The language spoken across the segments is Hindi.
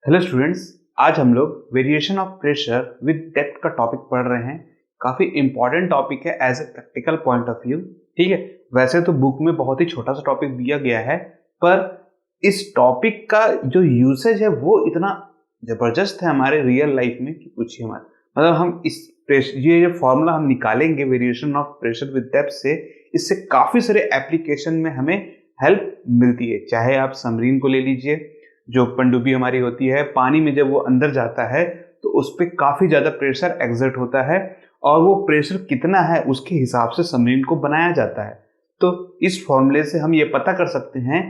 हेलो स्टूडेंट्स, आज हम लोग variation of pressure with depth का टॉपिक पढ़ रहे हैं। काफ़ी इंपॉर्टेंट टॉपिक है as a practical point of view. ठीक है, वैसे तो बुक में बहुत ही छोटा सा टॉपिक दिया गया है, पर इस टॉपिक का जो यूसेज है वो इतना ज़बरदस्त है हमारे रियल लाइफ में कि पूछिए मत। मतलब हम इस ये जो फॉर्मूला हम निकालेंगे variation of pressure with depth से, इससे काफ़ी सारे एप्लीकेशन में हमें हेल्प मिलती है। चाहे आप सबमरीन को ले लीजिए, जो पनडुब्बी हमारी होती है, पानी में जब वो अंदर जाता है तो उस पर काफ़ी ज़्यादा प्रेशर एक्सर्ट होता है और वो प्रेशर कितना है उसके हिसाब से सबमरीन को बनाया जाता है। तो इस फॉर्मूले से हम ये पता कर सकते हैं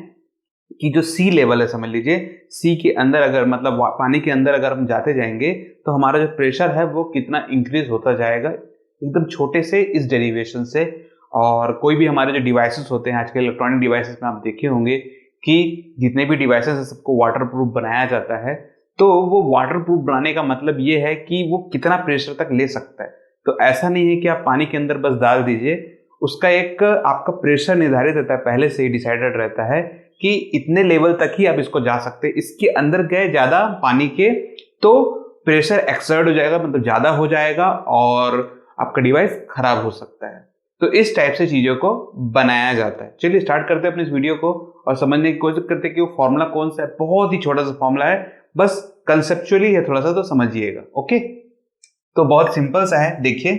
कि जो सी लेवल है, समझ लीजिए सी के अंदर अगर मतलब पानी के अंदर अगर हम जाते जाएंगे तो हमारा जो प्रेशर है वो कितना इंक्रीज होता जाएगा एकदम छोटे से इस डेरिवेशन से। और कोई भी हमारे जो डिवाइसेस होते हैं आजकल इलेक्ट्रॉनिक डिवाइसेस में आप देखे होंगे कि जितने भी डिवाइसेस हैं सबको वाटर प्रूफ बनाया जाता है। तो वो वाटर प्रूफ बनाने का मतलब ये है कि वो कितना प्रेशर तक ले सकता है। तो ऐसा नहीं है कि आप पानी के अंदर बस डाल दीजिए, उसका एक आपका प्रेशर निर्धारित रहता है, पहले से ही डिसाइडेड रहता है कि इतने लेवल तक ही आप इसको जा सकते हैं। इसके अंदर गए ज़्यादा पानी के तो प्रेशर एक्सर्ट हो जाएगा, मतलब ज़्यादा हो जाएगा और आपका डिवाइस खराब हो सकता है। तो इस टाइप से चीज़ों को बनाया जाता है। चलिए स्टार्ट करते हैं अपने इस वीडियो को और समझने की कोशिश करते हैं कि वो फॉर्मूला कौन सा है। बहुत ही छोटा सा फॉर्मूला है, बस कंसेप्चुअली है थोड़ा सा, तो समझिएगा। ओके, तो बहुत सिंपल सा है। देखिए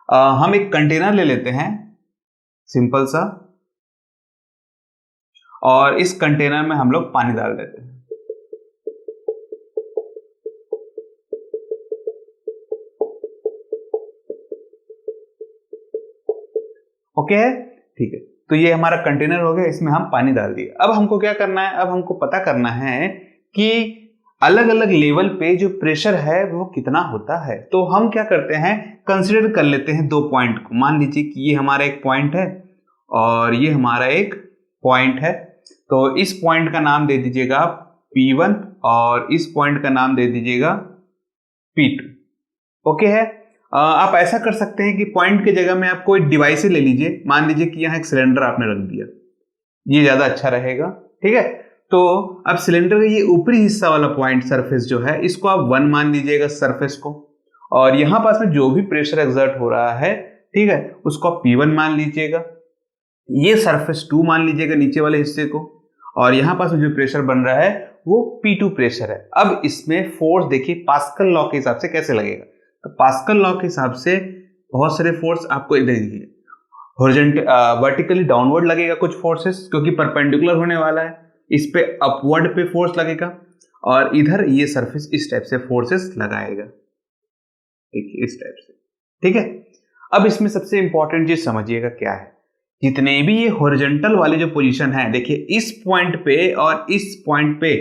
हम एक कंटेनर ले लेते हैं सिंपल सा, और इस कंटेनर में हम लोग पानी डाल देते हैं। ओके है, ठीक है। तो ये हमारा कंटेनर हो गया, इसमें हम पानी डाल दिए। अब हमको क्या करना है, अब हमको पता करना है कि अलग अलग लेवल पे जो प्रेशर है वो कितना होता है। तो हम क्या करते हैं, कंसिडर कर लेते हैं दो पॉइंट को। मान लीजिए कि ये हमारा एक पॉइंट है और ये हमारा एक पॉइंट है। तो इस पॉइंट का नाम दे दीजिएगा आप P1 और इस पॉइंट का नाम दे दीजिएगा P2। ओके है। आप ऐसा कर सकते हैं कि पॉइंट की जगह में आप कोई डिवाइस ले लीजिए। मान लीजिए कि यहाँ एक सिलेंडर आपने रख दिया, ये ज्यादा अच्छा रहेगा। ठीक है, तो अब सिलेंडर का ये ऊपरी हिस्सा वाला पॉइंट सरफेस जो है, इसको आप 1 मान लीजिएगा सरफेस को, और यहाँ पास में जो भी प्रेशर एक्सर्ट हो रहा है, ठीक है, उसको आप P1 मान लीजिएगा। ये सरफेस 2 मान लीजिएगा नीचे वाले हिस्से को, और यहाँ पास में जो प्रेशर बन रहा है वो P2 प्रेशर है। अब इसमें फोर्स देखिए पास्कल लॉ के हिसाब से कैसे लगेगा। तो पास्कल लॉ के हिसाब से बहुत सारे फोर्स आपको इधर दिए, वर्टिकली डाउनवर्ड लगेगा कुछ फोर्सेस क्योंकि परपेंडिकुलर होने वाला है, इस पे अपवर्ड पे फोर्स लगेगा, और इधर ये सरफेस इस टाइप से फोर्सेस लगाएगा, देखिए इस टाइप से। ठीक है, अब इसमें सबसे इंपॉर्टेंट चीज समझिएगा क्या है। जितने भी ये हॉरिजॉन्टल वाले जो पोजीशन है, देखिए इस पॉइंट पे और इस पॉइंट पे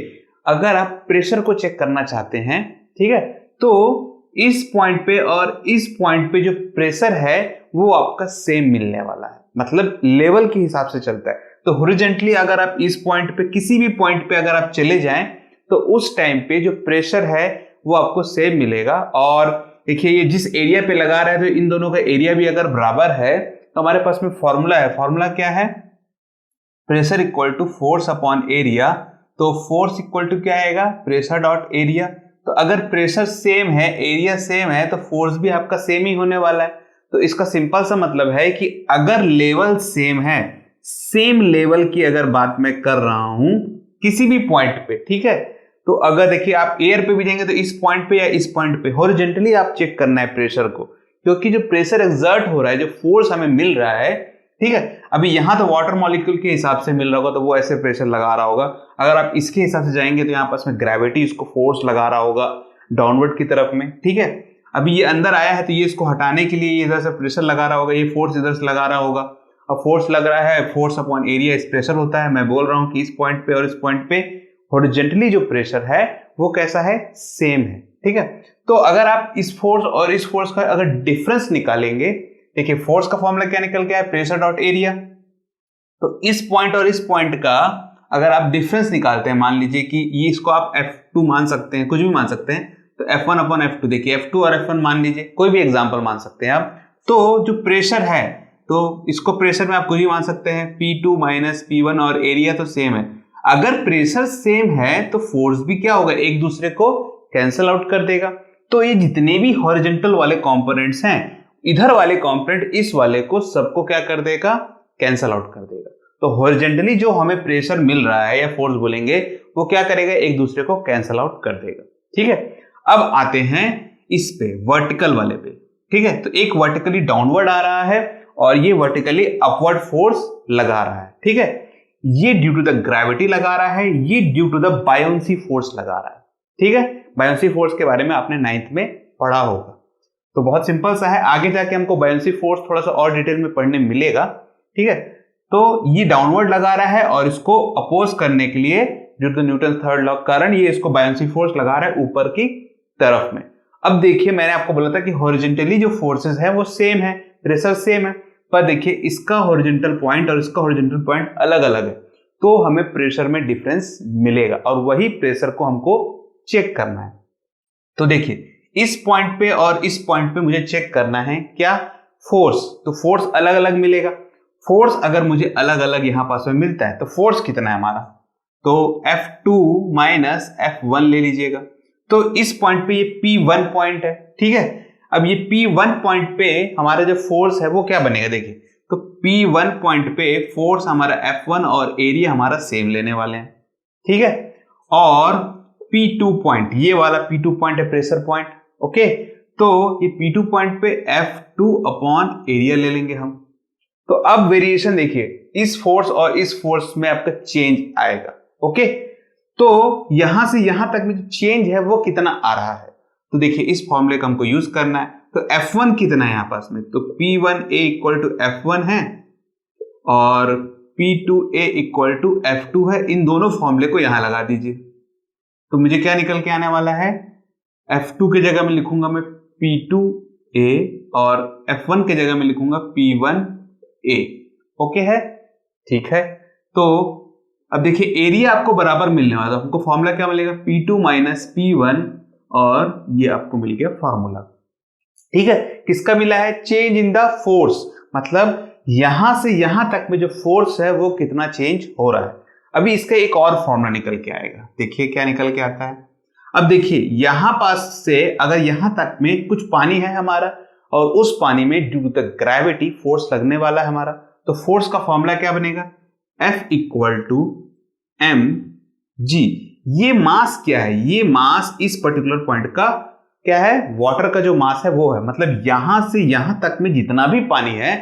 अगर आप प्रेशर को चेक करना चाहते हैं, ठीक है, तो इस पॉइंट पे और इस पॉइंट पे जो प्रेशर है वो आपका सेम मिलने वाला है, मतलब लेवल के हिसाब से चलता है। तो हॉरिजॉन्टली अगर आप इस पॉइंट पे किसी भी पॉइंट पे अगर आप चले जाएं तो उस टाइम पे जो प्रेशर है वो आपको सेम मिलेगा। और देखिए ये जिस एरिया पे लगा रहा है, तो इन दोनों का एरिया भी अगर बराबर है तो हमारे पास में फॉर्मूला है। फॉर्मूला क्या है, pressure equal to force upon area. तो फोर्स इक्वल टू क्या आएगा, प्रेशर डॉट एरिया। तो अगर प्रेशर सेम है, एरिया सेम है, तो फोर्स भी आपका सेम ही होने वाला है। तो इसका सिंपल सा मतलब है कि अगर लेवल सेम है, सेम लेवल की अगर बात मैं कर रहा हूं किसी भी पॉइंट पे, ठीक है, तो अगर देखिए आप एयर पे भी जाएंगे तो इस पॉइंट पे या इस पॉइंट पे हॉरिजॉन्टली आप चेक करना है प्रेशर को, क्योंकि जो प्रेशर एक्सर्ट हो रहा है, जो फोर्स हमें मिल रहा है, ठीक है, अभी यहां तो वाटर मॉलिक्यूल के हिसाब से मिल रहा होगा तो वो ऐसे प्रेशर लगा रहा होगा। अगर आप इसके हिसाब से जाएंगे तो यहाँ पास में ग्रेविटी इसको फोर्स लगा रहा होगा डाउनवर्ड की तरफ में। ठीक है, अभी ये अंदर आया है तो ये इसको हटाने के लिए इधर से प्रेशर लगा रहा होगा, ये फोर्स इधर से लगा रहा होगा। अब फोर्स लग रहा है, फोर्स अपॉन एरिया इस प्रेशर होता है। मैं बोल रहा हूँ कि इस पॉइंट पे और इस पॉइंट पे हॉरिजॉन्टली जो प्रेशर है वो कैसा है, सेम है। ठीक है, तो अगर आप इस फोर्स और इस फोर्स का अगर डिफरेंस निकालेंगे, देखिए फोर्स का फॉर्मूला क्या निकल के आया, प्रेशर डॉट एरिया। तो इस पॉइंट और इस पॉइंट का अगर आप डिफरेंस निकालते हैं, मान लीजिए कि ये इसको आप F2 मान सकते हैं, कुछ भी मान सकते हैं, तो F1 अपॉन F2, देखिए F2 और F1 मान लीजिए, कोई भी एग्जांपल मान सकते हैं आप। तो जो प्रेशर है, तो इसको प्रेशर में आप कुछ भी मान सकते हैं, P2 माइनस P1, और एरिया तो सेम है। अगर प्रेशर सेम है तो फोर्स भी क्या होगा, एक दूसरे को कैंसल आउट कर देगा। तो ये जितने भी हॉरिजॉन्टल वाले कंपोनेंट्स हैं, इधर वाले कंपोनेंट इस वाले को सबको क्या कर देगा, कैंसल आउट कर देगा। तो हॉरिजॉन्टली जो हमें प्रेशर मिल रहा है या फोर्स बोलेंगे, वो क्या करेगा, एक दूसरे को कैंसल आउट कर देगा। ठीक है, अब आते हैं इस पे वर्टिकल वाले पे। ठीक है, तो एक वर्टिकली डाउनवर्ड आ रहा है और ये वर्टिकली अपवर्ड फोर्स लगा रहा है। ठीक है, ये ड्यू टू द ग्रेविटी लगा रहा है, ये due to the buoyancy force लगा रहा है। ठीक है, बायोन्सी फोर्स के बारे में आपने 9th में पढ़ा होगा। तो बहुत सिंपल सा है, आगे जाके हमको बायोन्सी फोर्स थोड़ा सा और डिटेल में पढ़ने मिलेगा। ठीक है, तो ये डाउनवर्ड लगा रहा है और इसको अपोज करने के लिए due to Newton third law कारण ये इसको बायोन्सी फोर्स लगा रहा है ऊपर की तरफ में। अब देखिए, मैंने आपको बोला था कि हॉरिजॉन्टली जो फोर्सेस है वो सेम है, प्रेशर सेम है, पर देखिए इसका हॉरिजॉन्टल पॉइंट और इसका हॉरिजॉन्टल पॉइंट अलग अलग है, तो हमें प्रेशर में डिफरेंस मिलेगा और वही प्रेशर को हमको चेक करना है। तो देखिए, इस पॉइंट पे और इस पॉइंट पे मुझे चेक करना है क्या, फोर्स। तो फोर्स अलग अलग मिलेगा। फोर्स अगर मुझे अलग अलग यहां पास में मिलता है तो फोर्स कितना है हमारा, तो F2 माइनस F1 ले लीजिएगा। तो इस पॉइंट पे ये P1 पॉइंट है। ठीक है, अब ये P1 पॉइंट पे हमारा जो फोर्स है वो क्या बनेगा, देखिए, तो P1 पॉइंट पे फोर्स हमारा F1 और एरिया हमारा सेम लेने वाले हैं। ठीक है, और P2 पॉइंट, ये वाला P2 पॉइंट है प्रेशर पॉइंट। ओके, तो ये P2 पॉइंट पे F2 अपॉन एरिया ले लेंगे हम। तो अब वेरिएशन देखिए, इस फोर्स और इस फोर्स में आपका चेंज आएगा। ओके, तो यहां से यहां तक में जो चेंज है वो कितना आ रहा है, तो देखिए इस फॉर्मूले का हमको यूज करना है। तो F1 कितना है यहां पास में, तो P1A इक्वल टू F1 है और P2A इक्वल टू F2 है। इन दोनों फॉर्मूले को यहां लगा दीजिए, तो मुझे क्या निकल के आने वाला है, F2 की जगह में लिखूंगा मैं P2A और F1 की जगह में लिखूंगा P1A। ओके है, ठीक है। तो अब देखिए एरिया आपको बराबर मिलने वाला है, आपको फॉर्मूला क्या मिलेगा, P2 माइनस P1 और ये आपको मिल गया फॉर्मूला। ठीक है, किसका मिला है, चेंज इन द फोर्स, मतलब यहां से यहां तक में जो फोर्स है वो कितना चेंज हो रहा है। अभी इसका एक और फॉर्मूला निकल के आएगा, देखिए क्या निकल के आता है। अब देखिए यहां पास से अगर यहां तक में कुछ पानी है हमारा और उस पानी में due to the gravity force लगने वाला है हमारा, तो फोर्स का फॉर्मूला क्या बनेगा, F इक्वल टू mg। ये मास क्या है, ये मास इस पर्टिकुलर पॉइंट का क्या है, वाटर का जो मास है वो है, मतलब यहां से यहां तक में जितना भी पानी है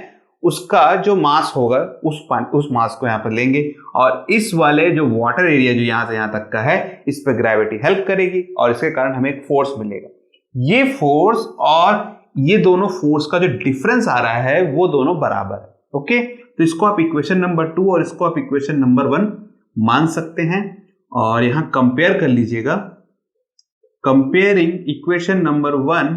उसका जो मास होगा उस मास को यहां पर लेंगे और इस वाले जो वाटर एरिया जो यहां से यहां तक का है इस पर ग्रेविटी हेल्प करेगी और इसके कारण हमें एक फोर्स मिलेगा। ये फोर्स और ये दोनों फोर्स का जो डिफरेंस आ रहा है वो दोनों बराबर है। ओके, तो इसको आप इक्वेशन नंबर 2 और इसको आप इक्वेशन नंबर 1 मान सकते हैं और यहां कंपेयर कर लीजिएगा, कंपेयरिंग इक्वेशन नंबर 1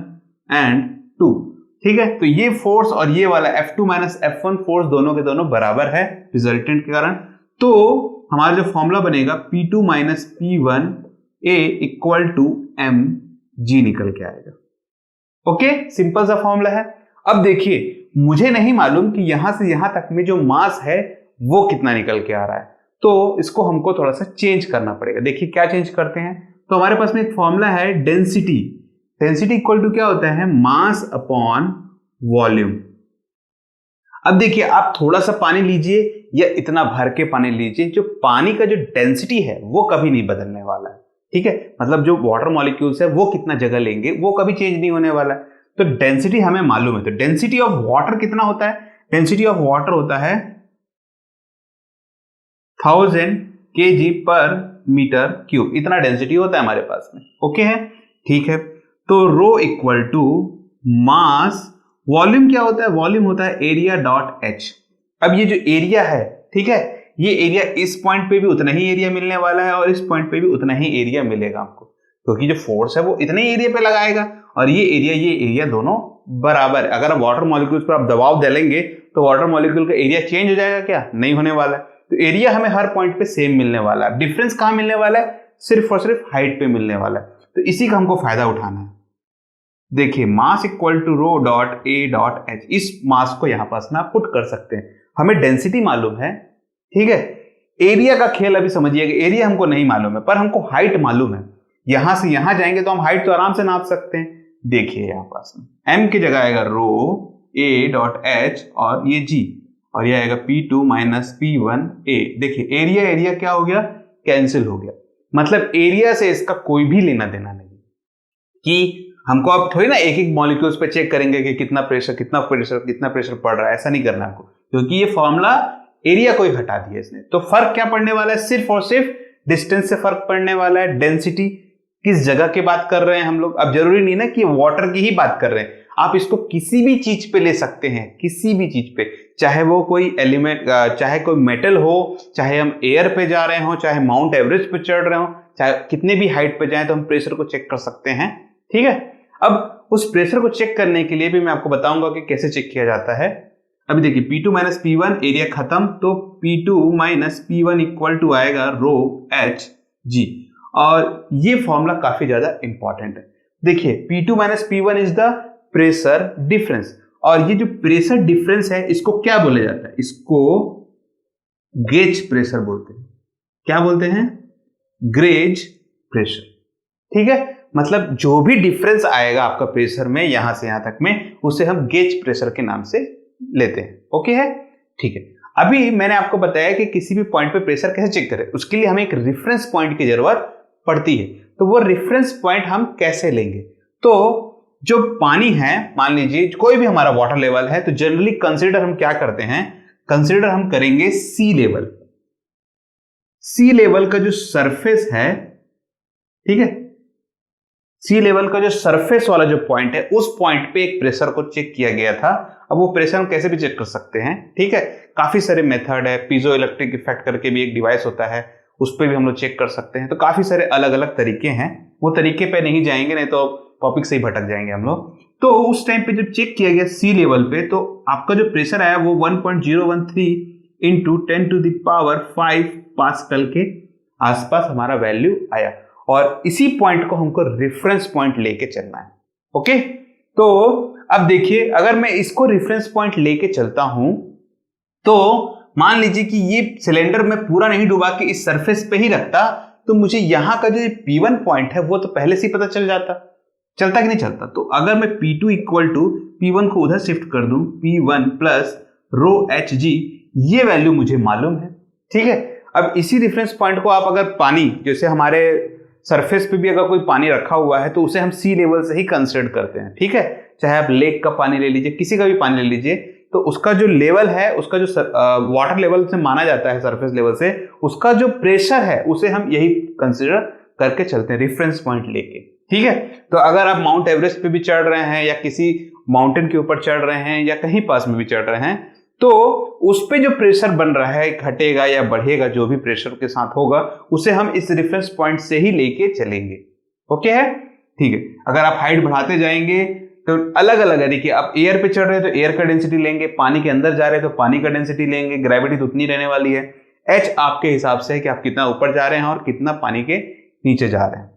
एंड 2। ठीक है, तो ये फोर्स और ये वाला F2 माइनस F1 फोर्स दोनों के दोनों बराबर है रिजल्टेंट के कारण, तो हमारा जो फॉर्मूला बनेगा P2 minus P1A equal to mg निकल के आएगा। ओके, सिंपल सा फॉर्मूला है। अब देखिए मुझे नहीं मालूम कि यहां से यहां तक में जो मास है वो कितना निकल के आ रहा है, तो इसको हमको थोड़ा सा चेंज करना पड़ेगा। देखिए क्या चेंज करते हैं, तो हमारे पास में एक फॉर्मूला है डेंसिटी। डेंसिटी इक्वल टू क्या होता है, मास अपॉन वॉल्यूम। अब देखिए आप थोड़ा सा पानी लीजिए या इतना भर के पानी लीजिए, जो पानी का जो डेंसिटी है वो कभी नहीं बदलने वाला है। ठीक है, मतलब जो वाटर मॉलिक्यूल्स है वो कितना जगह लेंगे वो कभी चेंज नहीं होने वाला है। तो डेंसिटी हमें मालूम है, तो डेंसिटी ऑफ वाटर कितना होता है, डेंसिटी ऑफ वाटर होता है 1000 kg पर मीटर क्यूब, इतना डेंसिटी होता है हमारे पास में। ओके है, ठीक है। तो rho equal to mass, volume क्या होता है, वॉल्यूम होता है एरिया डॉट एच। अब ये जो एरिया है, ठीक है, ये एरिया इस पॉइंट पे भी उतना ही एरिया मिलने वाला है और इस पॉइंट पे भी उतना ही एरिया मिलेगा आपको, क्योंकि जो फोर्स है वो इतने ही एरिया पे लगाएगा और ये एरिया दोनों बराबर है। अगर वाटर मॉलिक्यूल्स पर आप दबाव डालेंगे तो वाटर मॉलिक्यूल का एरिया चेंज हो जाएगा क्या, नहीं होने वाला है। तो एरिया हमें हर पॉइंट पे सेम मिलने वाला है, डिफरेंस कहां मिलने वाला है, सिर्फ और सिर्फ हाइट पे मिलने वाला है। तो इसी का हमको फायदा उठाना है। देखिए mass equal to rho dot A dot H, इस मास को यहां पास में आप पुट कर सकते हैं। हमें डेंसिटी मालूम है, ठीक है, एरिया का खेल अभी समझिएगा, एरिया हमको नहीं मालूम है पर हमको हाइट मालूम है। यहां से यहां जाएंगे तो हम हाइट तो आराम से नाप सकते हैं। देखिए यहां पास m की जगह आएगा रो a डॉट h और ये g, और ये आएगा P2 माइनस P1 a। देखिए एरिया एरिया क्या हो गया, कैंसिल हो गया। मतलब एरिया से इसका कोई भी लेना देना नहीं कि हमको अब थोड़ी ना एक एक मॉलिक्यूल्स पे चेक करेंगे कि कितना प्रेशर पड़ रहा है, ऐसा नहीं करना आपको, क्योंकि ये फॉर्मूला एरिया को ही हटा दिया इसने। तो फर्क क्या पड़ने वाला है, सिर्फ और सिर्फ डिस्टेंस से फर्क पड़ने वाला है। डेंसिटी किस जगह की बात कर रहे हैं हम लोग, अब जरूरी नहीं ना कि वाटर की ही बात कर रहे हैं, आप इसको किसी भी चीज पे ले सकते हैं, किसी भी चीज पे, चाहे वो कोई एलिमेंट, चाहे कोई मेटल हो, चाहे हम एयर पे जा रहे हो, चाहे माउंट एवरेस्ट पे चढ़ रहे हो, चाहे कितने भी हाइट पे जाए तो हम प्रेशर को चेक कर सकते हैं। ठीक है, अब उस प्रेशर को चेक करने के लिए भी मैं आपको बताऊंगा कि कैसे चेक किया जाता है। अभी देखिए P2 माइनस P1 एरिया खत्म, तो P2 minus P1 equal to आएगा रो एच जी, और ये फॉर्मूला काफी ज्यादा इंपॉर्टेंट है। देखिए P2 minus P1 is the pressure difference, और ये जो प्रेशर डिफरेंस है इसको क्या बोला जाता है, इसको गेज प्रेशर बोलते हैं। क्या बोलते हैं, गेज प्रेशर। ठीक है, मतलब जो भी डिफरेंस आएगा आपका प्रेशर में यहां से यहां तक में, उसे हम गेज प्रेशर के नाम से लेते हैं। ओके है, ठीक है। अभी मैंने आपको बताया कि किसी भी पॉइंट पे प्रेशर कैसे चेक करें, उसके लिए हमें एक रेफरेंस पॉइंट की जरूरत पड़ती है। तो वो रेफरेंस पॉइंट हम कैसे लेंगे, तो जो पानी है, मान लीजिए कोई भी हमारा वाटर लेवल है, तो जनरली कंसीडर हम क्या करते हैं, कंसीडर हम करेंगे सी लेवल। सी लेवल का जो सरफेस है, ठीक है, सी लेवल का जो सरफेस वाला जो पॉइंट है, उस पॉइंट पे एक प्रेशर को चेक किया गया था। अब वो प्रेशर हम कैसे भी चेक कर सकते हैं, ठीक है, काफी सारे मेथड है। पीजो इलेक्ट्रिक इफेक्ट करके भी एक डिवाइस होता है, उस पर भी हम लोग चेक कर सकते हैं। तो काफी सारे अलग अलग तरीके हैं, वो तरीके पे नहीं जाएंगे, नहीं तो टॉपिक से ही भटक जाएंगे हम लोग। तो उस टाइम पे जब चेक किया गया सी लेवल पे, तो आपका जो प्रेशर आया वो 1.013 इंटू 10⁵ पास्कल के आसपास हमारा वैल्यू आया, और इसी पॉइंट को हमको रेफरेंस पॉइंट लेके चलना है। ओके, तो अब देखिए अगर मैं इसको रेफरेंस पॉइंट लेके चलता हूं, तो मान लीजिए कि ये सिलेंडर में पूरा नहीं डुबा के इस सरफेस पे ही रखता, तो मुझे यहां का जो P1 पॉइंट है वो तो पहले से ही पता चल जाता, चलता कि नहीं चलता। तो अगर मैं P2 इक्वल टू P1 को उधर शिफ्ट कर दूं, P1 प्लस रो एच जी, ये वैल्यू मुझे मालूम है। ठीक है, अब इसी रेफरेंस पॉइंट को आप अगर पानी, जैसे हमारे सरफेस पे भी अगर कोई पानी रखा हुआ है, तो उसे हम सी लेवल से ही कंसिडर करते हैं। ठीक है, चाहे आप लेक का पानी ले लीजिए, किसी का भी पानी ले लीजिए, तो उसका जो लेवल है, उसका जो वाटर लेवल से माना जाता है, सरफेस लेवल से, उसका जो प्रेशर है उसे हम यही कंसिडर करके चलते हैं, रेफरेंस पॉइंट लेके। ठीक है, तो अगर आप माउंट एवरेस्ट पे भी चढ़ रहे हैं, या किसी माउंटेन के ऊपर चढ़ रहे हैं, या कहीं पास में भी चढ़ रहे हैं, तो उस पे जो प्रेशर बन रहा है, घटेगा या बढ़ेगा, जो भी प्रेशर के साथ होगा, उसे हम इस रेफरेंस पॉइंट से ही लेके चलेंगे। ओके है, ठीक है। अगर आप हाइट बढ़ाते जाएंगे तो अलग अलग है। देखिए आप एयर पे चढ़ रहे हैं तो एयर का डेंसिटी लेंगे, पानी के अंदर जा रहे हैं तो पानी का डेंसिटी लेंगे, ग्रेविटी तो उतनी रहने वाली है। एच आपके हिसाब से है कि आप कितना ऊपर जा रहे हैं और कितना पानी के नीचे जा रहे हैं।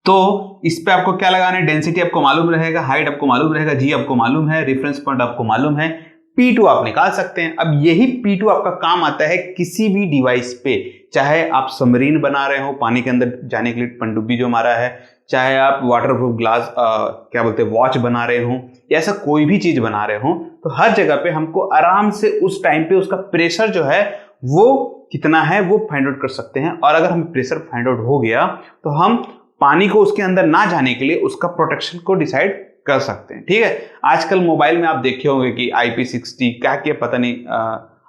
तो इस पे आपको क्या लगाना है, डेंसिटी आपको मालूम रहेगा, हाइट आपको मालूम रहेगा, जी आपको मालूम है, रेफरेंस पॉइंट आपको मालूम है, P2 आप निकाल सकते हैं। अब यही P2 आपका काम आता है किसी भी डिवाइस पे, चाहे आप सबमरीन बना रहे हो, पानी के अंदर जाने के लिए पनडुब्बी जो हमारा है, चाहे आप वाटरप्रूफ ग्लास क्या बोलते हैं वॉच बना रहे हो, या ऐसा कोई भी चीज बना रहे हो, तो हर जगह पे हमको आराम से उस टाइम पे उसका प्रेशर जो है वो कितना है वो फाइंड आउट कर सकते हैं। और अगर हमें प्रेशर फाइंड आउट हो गया तो हम पानी को उसके अंदर ना जाने के लिए उसका प्रोटेक्शन को डिसाइड कर सकते हैं। ठीक है, आजकल मोबाइल में आप देखे होंगे कि IP60 क्या क्या पता नहीं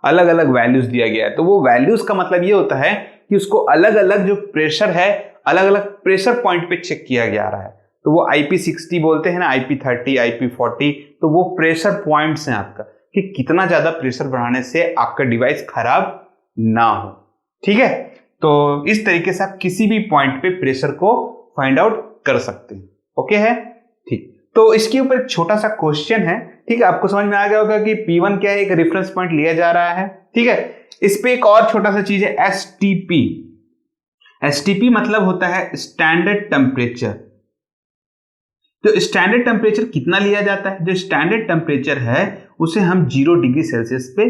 अलग अलग वैल्यूज दिया गया है। तो वो वैल्यूज का मतलब ये होता है कि उसको अलग अलग जो प्रेशर है, अलग अलग प्रेशर पॉइंट पे चेक किया जा रहा है। तो वो IP60 बोलते हैं ना, IP30, IP40, तो वो प्रेशर पॉइंट्स हैं आपका, कि कितना ज्यादा प्रेशर बढ़ाने से आपका डिवाइस खराब ना हो। ठीक है, तो इस तरीके से आप किसी भी पॉइंट पे प्रेशर को फाइंड आउट कर सकते हैं। ओके है, ठीक। तो इसके ऊपर एक छोटा सा क्वेश्चन है, ठीक है, आपको समझ में आ गया होगा कि P1 क्या है, एक रेफरेंस पॉइंट लिया जा रहा है। ठीक है, इस पे एक और छोटा सा चीज है STP। STP मतलब होता है स्टैंडर्ड टेम्परेचर। तो स्टैंडर्ड टेम्परेचर कितना लिया जाता है, जो स्टैंडर्ड टेम्परेचर है उसे हम 0 डिग्री सेल्सियस पे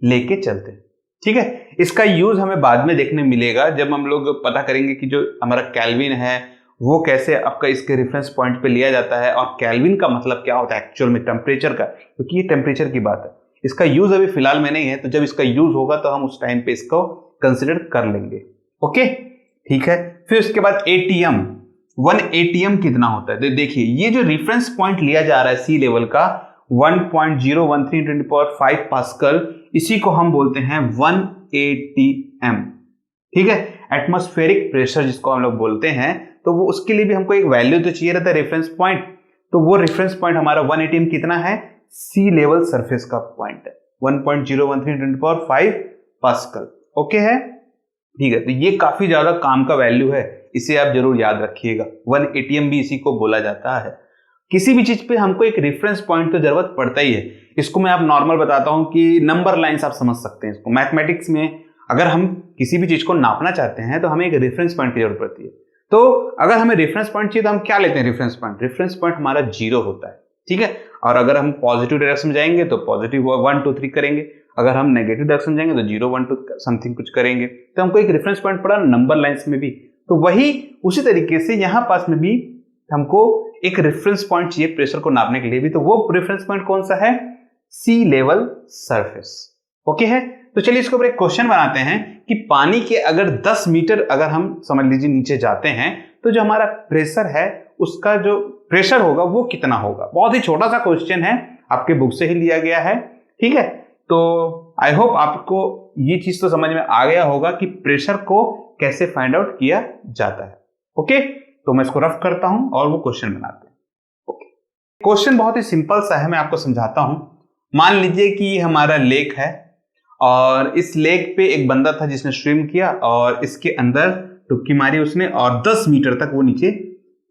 लेके चलते हैं। ठीक है, इसका यूज हमें बाद में देखने मिलेगा जब हम लोग पता करेंगे कि जो हमारा केल्विन है वो कैसे आपका इसके रेफरेंस पॉइंट पे लिया जाता है और केल्विन का मतलब क्या होता है एक्चुअल में टेम्परेचर का, क्योंकि ये टेम्परेचर की बात है। इसका यूज अभी फिलहाल में नहीं है, तो जब इसका यूज होगा तो हम उस टाइम पे इसको कंसिडर कर लेंगे। ओके, ठीक है। फिर उसके बाद एटीएम, 1 एटीएम कितना होता है? देखिए ये जो रेफरेंस पॉइंट लिया जा रहा है सी लेवल का 1.013 × 10⁵ पास्कल, इसी को हम बोलते हैं 1 एटीएम। ठीक है, एटमॉस्फेरिक प्रेशर जिसको हम लोग बोलते हैं। तो वो उसके लिए भी हमको एक वैल्यू तो चाहिए रहता है रेफरेंस पॉइंट, तो वो रेफरेंस पॉइंट हमारा 1 एटीएम कितना है? सी लेवल सरफेस का पॉइंट है 1.013 × 10⁵ पास्कल। ओके है, ठीक है। तो ये काफी ज्यादा काम का वैल्यू है, इसे आप जरूर याद रखिएगा। 1 एटीएम भी इसी को बोला जाता है। किसी भी चीज पे हमको एक रेफरेंस पॉइंट तो जरूरत पड़ता ही है। इसको मैं आप नॉर्मल बताता हूं कि नंबर लाइंस आप समझ सकते हैं इसको। मैथमेटिक्स में अगर हम किसी भी चीज को नापना चाहते हैं तो हमें एक रेफरेंस पॉइंट की जरूरत पड़ती है। तो अगर हमें रेफरेंस पॉइंट चाहिए तो हम क्या लेते हैं? Reference point. रेफरेंस पॉइंट हमारा 0 होता है, ठीक है। और अगर हम पॉजिटिव डायरेक्शन में जाएंगे तो पॉजिटिव 1 2 3 करेंगे, अगर हम नेगेटिव डायरेक्शन में जाएंगे तो 0 1 2 समथिंग कुछ करेंगे। तो हमको एक रेफरेंस पॉइंट पड़ा नंबर लाइंस में भी, तो वही उसी तरीके से यहाँ पास में भी हमको एक रेफरेंस पॉइंट चाहिए प्रेशर को नापने के लिए भी। तो वो रेफरेंस पॉइंट कौन सा है? सी लेवल सरफेस। ओके है, तो चलिए इसके ऊपर एक क्वेश्चन बनाते हैं कि पानी के अगर 10 मीटर अगर हम समझ लीजिए नीचे जाते हैं तो जो हमारा प्रेशर है उसका जो प्रेशर होगा वो कितना होगा। बहुत ही छोटा सा क्वेश्चन है, आपके बुक से ही लिया गया है, ठीक है। तो आई होप आपको ये चीज तो समझ में आ गया होगा कि प्रेशर को कैसे फाइंड आउट किया जाता है। ओके, तो मैं इसको रफ करता हूं और वो क्वेश्चन बनाते हैं। ओके, क्वेश्चन बहुत ही सिंपल सा है, मैं आपको समझाता हूं। मान लीजिए कि ये हमारा लेक है और इस लेक पे एक बंदा था जिसने स्विम किया और इसके अंदर डुबकी मारी उसने और 10 मीटर तक वो नीचे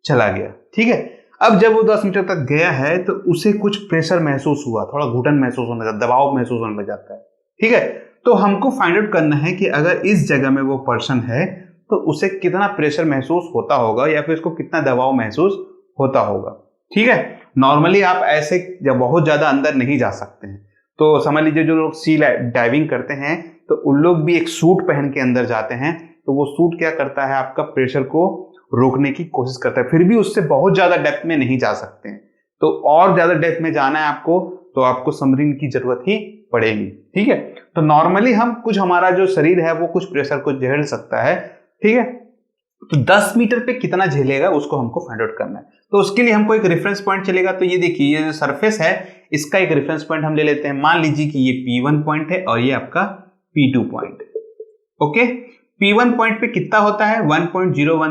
चला गया, ठीक है। अब जब वो 10 मीटर तक गया है तो उसे कुछ प्रेशर महसूस हुआ, थोड़ा घुटन महसूस होने लगा, दबाव महसूस होने लग जाता है, ठीक है। तो हमको फाइंड आउट करना है कि अगर इस जगह में वो पर्सन है तो उसे कितना प्रेशर महसूस होता होगा या फिर उसको कितना दबाव महसूस होता होगा, ठीक है। नॉर्मली आप ऐसे जब बहुत ज्यादा अंदर नहीं जा सकते हैं, तो समझ लीजिए जो लोग सी डाइविंग करते हैं तो उन लोग भी एक सूट पहन के अंदर जाते हैं, तो वो सूट क्या करता है आपका प्रेशर को रोकने की कोशिश करता है, फिर भी उससे बहुत ज्यादा डेप्थ में नहीं जा सकते हैं। तो और ज्यादा डेप्थ में जाना है आपको तो आपको सबमरीन की जरूरत ही पड़ेगी, ठीक है। तो नॉर्मली हम कुछ हमारा जो शरीर है वो कुछ प्रेशर को झेल सकता है, ठीक है। तो 10 मीटर पे कितना झेलेगा उसको हमको फाइंड आउट करना है। तो उसके लिए हमको एक रेफरेंस पॉइंट चलेगा। तो ये देखिए ये जो सरफेस है इसका एक रेफरेंस पॉइंट हम ले लेते हैं। मान लीजिए कि ये P1 पॉइंट है और ये आपका P2 पॉइंट है। ओके, P1 पॉइंट पे कितना होता है? 1.013 ×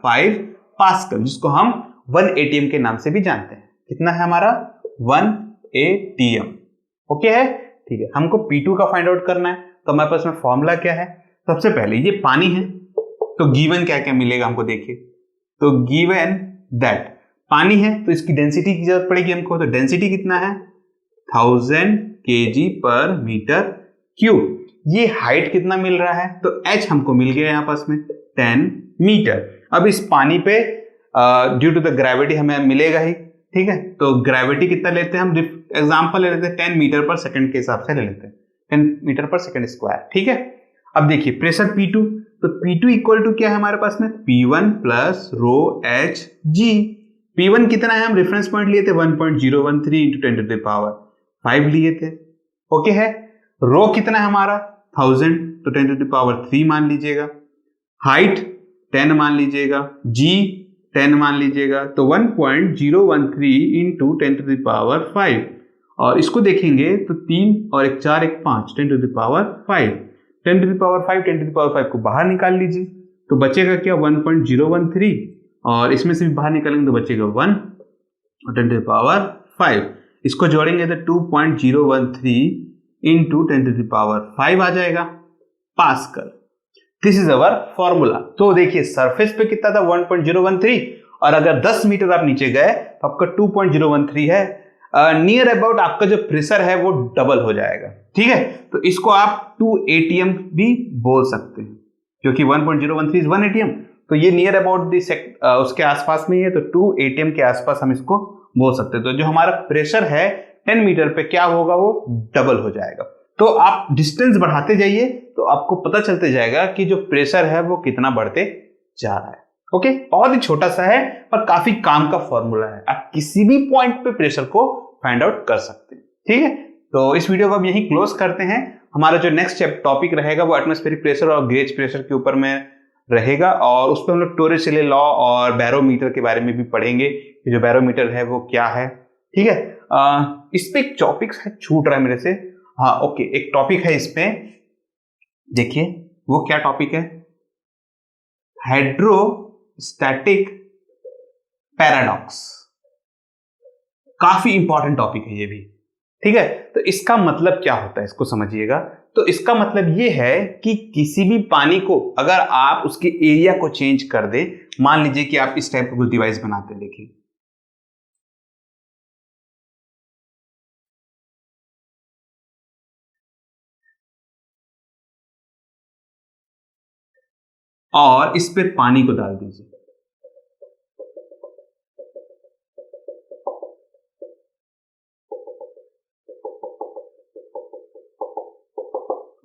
10⁵ पास्कल, जिसको हम 1 एटीएम के नाम से भी जानते हैं। कितना है हमारा? 1 एटीएम। ओके है, ठीक है। हमको P2 का फाइंड आउट करना है, तो हमारे पास में फॉर्मूला क्या है? सबसे पहले ये पानी है तो गिवन क्या क्या मिलेगा हमको, देखिए। तो गिवन दैट पानी है तो इसकी डेंसिटी की जरूरत पड़ेगी हमको। तो डेंसिटी कितना है? 1000 kg/m³। ये हाइट कितना मिल रहा है? तो h हमको मिल गया यहाँ पास में 10 मीटर। अब इस पानी पे ड्यू टू द ग्रेविटी हमें मिलेगा ही, ठीक है। तो ग्रेविटी कितना लेते हैं हम? एग्जाम्पल ले लेते हैं 10 मीटर पर सेकेंड के हिसाब से ले लेते हैं, 10 मीटर पर सेकेंड स्क्वायर, ठीक है। अब देखिए प्रेशर P2, तो P2 इक्वल टू क्या है हमारे पास में? P1 + ρHg। P1 कितना है? हम रेफरेंस पॉइंट लिए थे 1.013 × 10⁵ लिए थे। ओके है। रो कितना है हमारा? 1000, तो 10⁻³ मान लीजिएगा। हाइट 10 मान लीजिएगा, g 10 मान लीजिएगा, तो 1.013 × 10⁵। और इसको देखेंगे तो 3 और 1 4 1 5 10⁵। 10⁵ को बाहर निकाल लीजिए तो बचेगा क्या? 1.013 और इसमें से भी बाहर निकालेंगे तो बचेगा 1 और 10⁵। इसको जोड़ेंगे तो 2.013 × 10⁵ आ जाएगा pascal. This is our formula. तो देखिए सरफेस पे कितना था? 1.013 और अगर 10 मीटर आप नीचे गए तो आपका 2.013 है। नियर अबाउट आपका जो प्रेशर है वो डबल हो जाएगा, ठीक है। तो इसको आप 2 एटीएम भी बोल सकते हैं क्योंकि 1.013 इज 1 एटीएम। तो ये नियर अबाउट उसके आसपास में ही है, तो 2 एटीएम के आसपास हम इसको बोल सकते हैं। तो जो हमारा प्रेशर है 10 मीटर पे क्या होगा? वो डबल हो जाएगा। तो आप डिस्टेंस बढ़ाते जाइए तो आपको पता चलते जाएगा कि जो प्रेशर है वो कितना बढ़ते जा रहा है। ओके, बहुत ही छोटा सा है पर काफी काम का फॉर्मूला है, आप किसी भी पॉइंट पे प्रेशर को फाइंड आउट कर सकते हैं। ठीक है, तो इस वीडियो को हम यहीं क्लोज करते हैं। हमारा जो नेक्स्ट टॉपिक रहेगा वो एटमॉस्फेरिक प्रेशर और गेज प्रेशर के ऊपर में रहेगा, और उस पर हम लोग टोरिसेले लॉ और बैरोमीटर के बारे में भी पढ़ेंगे कि जो बैरोमीटर है वो क्या है। ठीक है, इस पे एक टॉपिक छूट रहा है मेरे से। हाँ ओके, एक टॉपिक है इस पे, देखिए वो क्या टॉपिक है, हाइड्रोस्टैटिक पैराडॉक्स। काफी इंपॉर्टेंट टॉपिक है ये भी। ठीक है, तो इसका मतलब क्या होता है इसको समझिएगा। तो इसका मतलब ये है कि किसी भी पानी को अगर आप उसके एरिया को चेंज कर दे, मान लीजिए कि आप इस टाइप का कुछ डिवाइस बनाते हैं, देखिए और इस पे पानी को डाल दीजिए,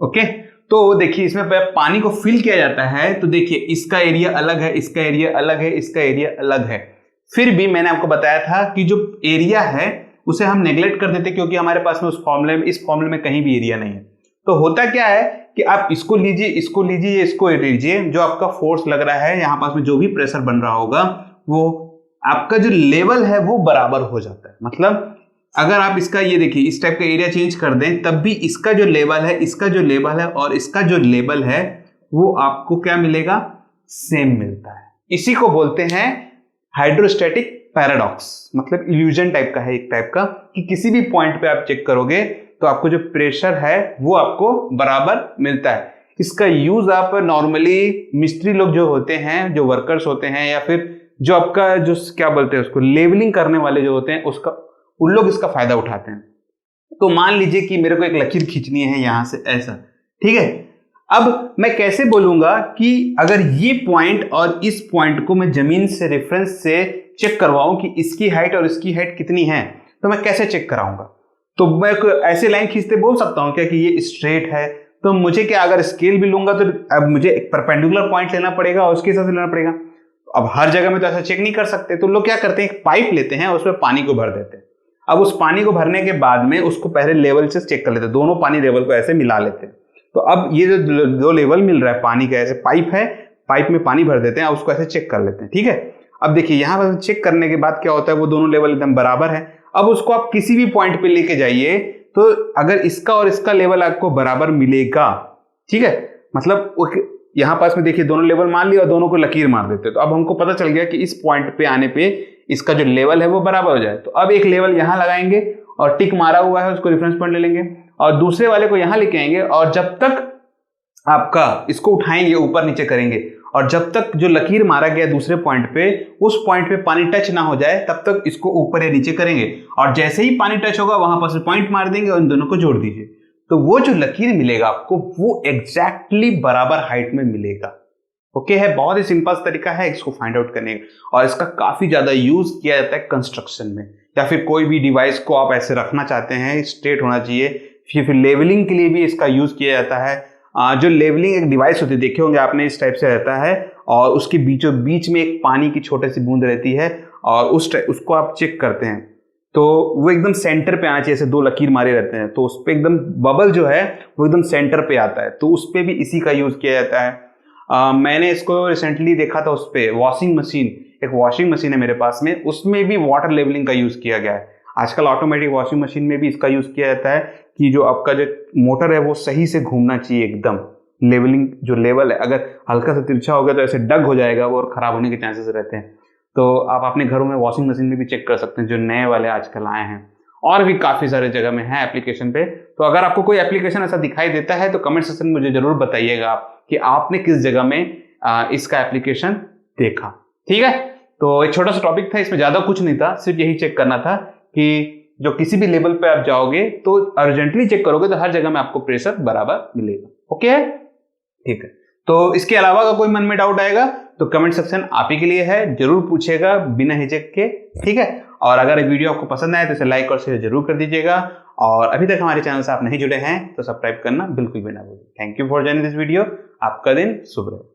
ओके। तो देखिए इसमें पानी को फिल किया जाता है, तो देखिए इसका एरिया अलग है, इसका एरिया अलग है, इसका एरिया अलग है। फिर भी मैंने आपको बताया था कि जो एरिया है उसे हम नेग्लेक्ट कर देते क्योंकि हमारे पास में उस फॉर्मूले में, इस फॉर्मूले में कहीं भी एरिया नहीं है। तो होता क्या है कि आप इसको लीजिए, इसको लीजिए, इसको लीजिए, जो आपका फोर्स लग रहा है यहाँ पास में, जो भी प्रेशर बन रहा होगा वो आपका जो लेवल है वो बराबर हो जाता है। मतलब अगर आप इसका ये देखिए इस टाइप का एरिया चेंज कर दें तब भी इसका जो लेवल है, इसका जो लेवल है और इसका जो लेवल है वो आपको क्या मिलेगा, सेम मिलता है। इसी को बोलते हैं हाइड्रोस्टैटिक पैराडॉक्स। मतलब इल्यूजन टाइप का है, एक टाइप का, कि किसी भी पॉइंट पे आप चेक करोगे तो आपको जो प्रेशर है वो आपको बराबर मिलता है। इसका यूज आप नॉर्मली मिस्त्री लोग जो होते हैं, जो वर्कर्स होते हैं, या फिर जो आपका जो क्या बोलते हैं उसको लेवलिंग करने वाले जो होते हैं, उसका उन लोग इसका फायदा उठाते हैं। तो मान लीजिए कि मेरे को एक लकीर खींचनी है यहां से ऐसा, ठीक है। अब मैं कैसे बोलूंगा कि अगर ये पॉइंट और इस पॉइंट को मैं जमीन से रेफरेंस से चेक करवाऊं कि इसकी हाइट और इसकी हाइट कितनी है, तो मैं कैसे चेक कराऊंगा। तो मैं ऐसे लाइन खींचते बोल सकता हूं क्या कि ये स्ट्रेट है, तो मुझे क्या अगर स्केल भी लूंगा तो अब मुझे एक परपेंडिकुलर पॉइंट लेना पड़ेगा और उसके हिसाब से लेना पड़ेगा। अब हर जगह में तो ऐसा चेक नहीं कर सकते, तो लोग क्या करते हैं, एक पाइप लेते हैं और उसमें पानी को भर देते हैं। अब उस पानी को भरने के बाद में उसको पहले लेवल से चेक कर लेते हैं, दोनों पानी लेवल को ऐसे मिला लेते हैं। तो अब ये जो दो लेवल मिल रहा है पानी का, ऐसे पाइप है, पाइप में पानी भर देते हैं, उसको ऐसे चेक कर लेते हैं। ठीक है, अब देखिए यहां पर चेक करने के बाद क्या होता है, वो दोनों लेवल एकदम बराबर है। अब उसको आप किसी भी पॉइंट पे लेके जाइए, तो अगर इसका और इसका लेवल आपको बराबर मिलेगा, ठीक है, मतलब यहां पास में देखिए दोनों लेवल मान लिया और दोनों को लकीर मार देते हैं। तो अब हमको पता चल गया कि इस पॉइंट पे आने पे इसका जो लेवल है वो बराबर हो जाए। तो अब एक लेवल यहां लगाएंगे और टिक मारा हुआ है उसको रेफरेंस पॉइंट ले लेंगे, और दूसरे वाले को यहां लेके आएंगे, और जब तक आपका इसको उठाएंगे ऊपर नीचे करेंगे, और जब तक जो लकीर मारा गया दूसरे पॉइंट पे, उस पॉइंट पे पानी टच ना हो जाए तब तक इसको ऊपर या नीचे करेंगे, और जैसे ही पानी टच होगा वहां पर पॉइंट मार देंगे और इन दोनों को जोड़ दीजिए। तो वो जो लकीर मिलेगा आपको वो एग्जैक्टली बराबर हाइट में मिलेगा। ओके है, बहुत ही सिंपल तरीका है इसको फाइंड आउट करने का, और इसका काफी ज्यादा यूज किया जाता है कंस्ट्रक्शन में, या फिर कोई भी डिवाइस को आप ऐसे रखना चाहते हैं, स्ट्रेट होना चाहिए, फिर लेवलिंग के लिए भी इसका यूज किया जाता है। जो लेवलिंग एक डिवाइस होती है, देखे होंगे आपने, इस टाइप से रहता है और उसके बीचों बीच में एक पानी की छोटी सी बूंद रहती है, और उसको आप चेक करते हैं तो वो एकदम सेंटर पे आना चाहिए, ऐसे दो लकीर मारे रहते हैं, तो उस पर एकदम बबल जो है वो एकदम सेंटर पे आता है, तो उस पर भी इसी का यूज किया जाता है। मैंने इसको रिसेंटली देखा था, उस पर वॉशिंग मशीन, एक वॉशिंग मशीन है मेरे पास में, उसमें भी वाटर लेवलिंग का यूज किया गया है। आजकल ऑटोमेटिक वॉशिंग मशीन में भी इसका यूज किया जाता है कि जो आपका जो मोटर है वो सही से घूमना चाहिए, एकदम लेवलिंग जो लेवल है, अगर हल्का सा तिरछा हो गया तो ऐसे डग हो जाएगा वो और खराब होने के चांसेस रहते हैं। तो आप अपने घरों में वॉशिंग मशीन में भी चेक कर सकते हैं, जो नए वाले आजकल आए हैं, और भी काफी सारे जगह में है एप्लीकेशन पे। तो अगर आपको कोई एप्लीकेशन ऐसा दिखाई देता है तो कमेंट सेक्शन में मुझे जरूर बताइएगा आप कि आपने किस जगह में इसका एप्लीकेशन देखा। ठीक है, तो एक छोटा सा टॉपिक था, इसमें ज्यादा कुछ नहीं था, सिर्फ यही चेक करना था कि जो किसी भी लेवल पे आप जाओगे तो अर्जेंटली चेक करोगे तो हर जगह में आपको प्रेशर बराबर मिलेगा। ओके है, ठीक है। तो इसके अलावा अगर कोई मन में डाउट आएगा तो कमेंट सेक्शन आप ही के लिए है, जरूर पूछेगा बिना हिचक के। ठीक है, और अगर ये वीडियो आपको पसंद आए तो इसे लाइक और शेयर जरूर कर दीजिएगा, और अभी तक हमारे चैनल से आप नहीं जुड़े हैं तो सब्सक्राइब करना बिल्कुल भी ना भूलें। Thank you for joining this video. आपका दिन शुभ रहे।